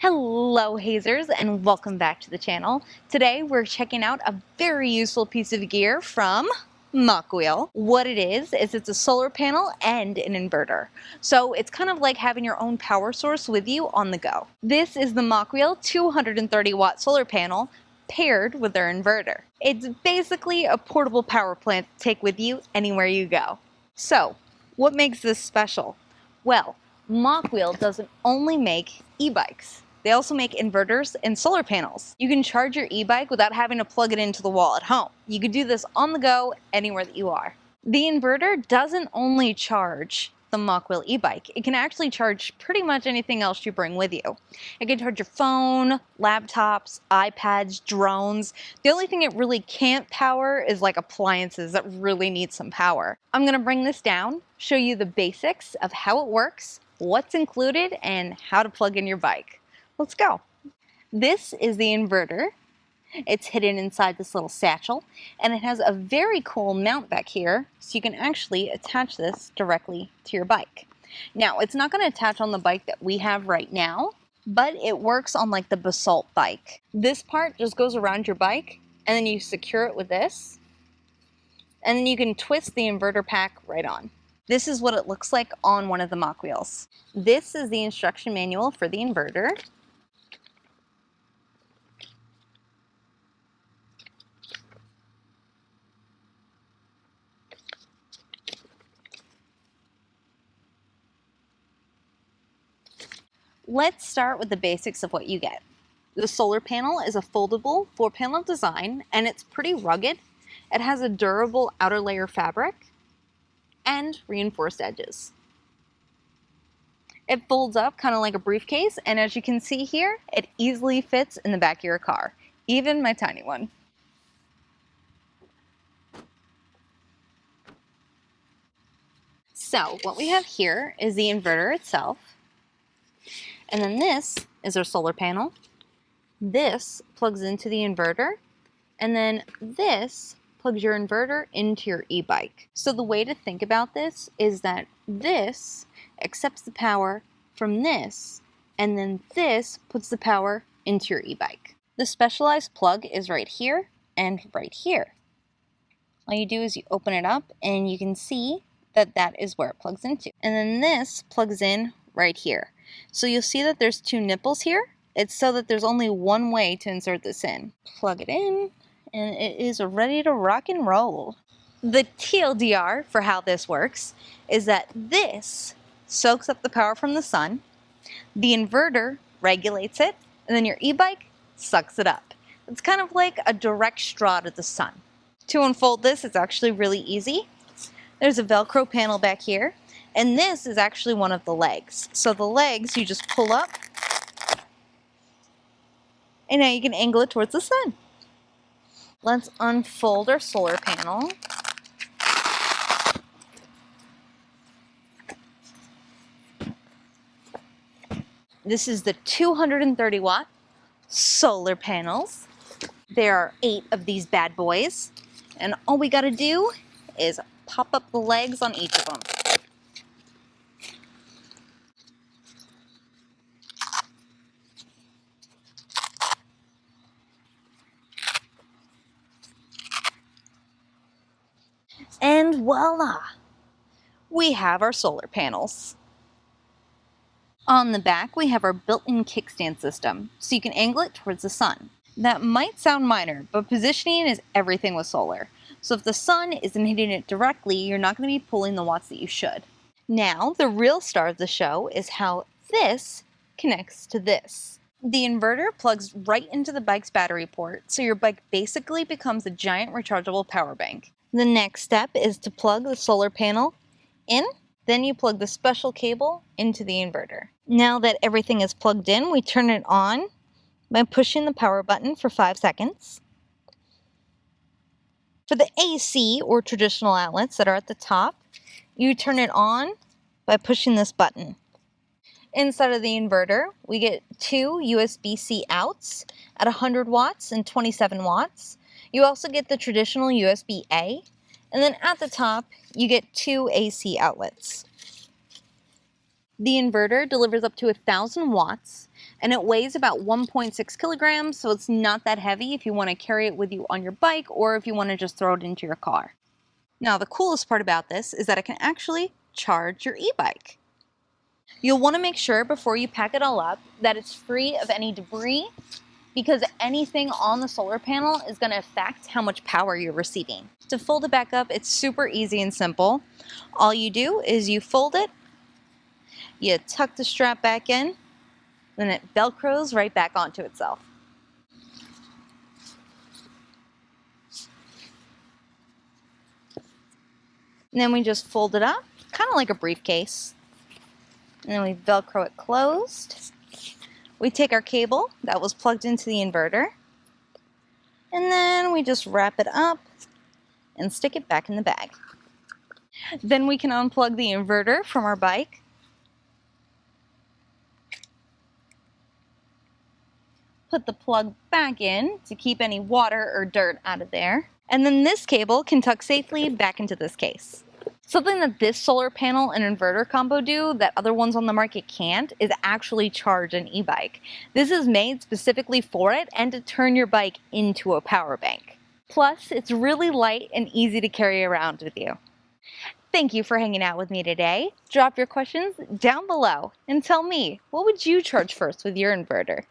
Hello Hazers and welcome back to the channel. Today we're checking out a very useful piece of gear from Mokwheel. What it is it's a solar panel and an inverter. So it's kind of like having your own power source with you on the go. This is the Mokwheel 230 watt solar panel paired with their inverter. It's basically a portable power plant to take with you anywhere you go. So what makes this special? Well, Mokwheel doesn't only make e-bikes. They also make inverters and solar panels. You can charge your e-bike without having to plug it into the wall at home. You can do this on the go anywhere that you are. The inverter doesn't only charge the Mokwheel e-bike. It can actually charge pretty much anything else you bring with you. It can charge your phone, laptops, iPads, drones. The only thing it really can't power is like appliances that really need some power. I'm gonna bring this down, show you the basics of how it works, what's included, and how to plug in your bike. Let's go. This is the inverter. It's hidden inside this little satchel, and it has a very cool mount back here, so you can actually attach this directly to your bike. Now, it's not going to attach on the bike that we have right now, but it works on like the Basalt bike. This part just goes around your bike, and then you secure it with this, and then you can twist the inverter pack right on. This is what it looks like on one of the Mokwheels. This is the instruction manual for the inverter. Let's start with the basics of what you get. The solar panel is a foldable 4-panel design, and it's pretty rugged. It has a durable outer layer fabric and reinforced edges. It folds up kind of like a briefcase, and as you can see here, it easily fits in the back of your car, even my tiny one. So what we have here is the inverter itself. And then this is our solar panel. This plugs into the inverter, and then this plugs your inverter into your e-bike. So the way to think about this is that this accepts the power from this, and then this puts the power into your e-bike. The specialized plug is right here and right here. All you do is you open it up, and you can see that that is where it plugs into. And then this plugs in right here. So you'll see that there's 2 nipples here. It's so that there's only one way to insert this in. Plug it in, and it is ready to rock and roll. The TLDR for how this works is that this soaks up the power from the sun, the inverter regulates it, and then your e-bike sucks it up. It's kind of like a direct straw to the sun. To unfold this, it's actually really easy. There's a Velcro panel back here, and this is actually one of the legs. So the legs, you just pull up, and now you can angle it towards the sun. Let's unfold our solar panel. This is the 230 watt solar panels. There are 8 of these bad boys, and all we gotta do is pop up the legs on each of them. And voila! We have our solar panels. On the back, we have our built-in kickstand system, so you can angle it towards the sun. That might sound minor, but positioning is everything with solar. So if the sun isn't hitting it directly, you're not going to be pulling the watts that you should. Now, the real star of the show is how this connects to this. The inverter plugs right into the bike's battery port, so your bike basically becomes a giant rechargeable power bank. The next step is to plug the solar panel in, then you plug the special cable into the inverter. Now that everything is plugged in, we turn it on by pushing the power button for 5 seconds. For the AC or traditional outlets that are at the top, you turn it on by pushing this button. Inside of the inverter, we get 2 USB-C outs at 100 watts and 27 watts. You also get the traditional USB-A, and then at the top, you get 2 AC outlets. The inverter delivers up to 1,000 watts, and it weighs about 1.6 kilograms, so it's not that heavy if you want to carry it with you on your bike or if you want to just throw it into your car. Now, the coolest part about this is that it can actually charge your e-bike. You'll want to make sure before you pack it all up that it's free of any debris, because anything on the solar panel is going to affect how much power you're receiving. To fold it back up, it's super easy and simple. All you do is you fold it, you tuck the strap back in, then it velcros right back onto itself. And then we just fold it up, kind of like a briefcase. And then we velcro it closed. We take our cable that was plugged into the inverter, and then we just wrap it up and stick it back in the bag. Then we can unplug the inverter from our bike. Put the plug back in to keep any water or dirt out of there. And then this cable can tuck safely back into this case. Something that this solar panel and inverter combo do that other ones on the market can't is actually charge an e-bike. This is made specifically for it and to turn your bike into a power bank. Plus, it's really light and easy to carry around with you. Thank you for hanging out with me today. Drop your questions down below and tell me, what would you charge first with your inverter?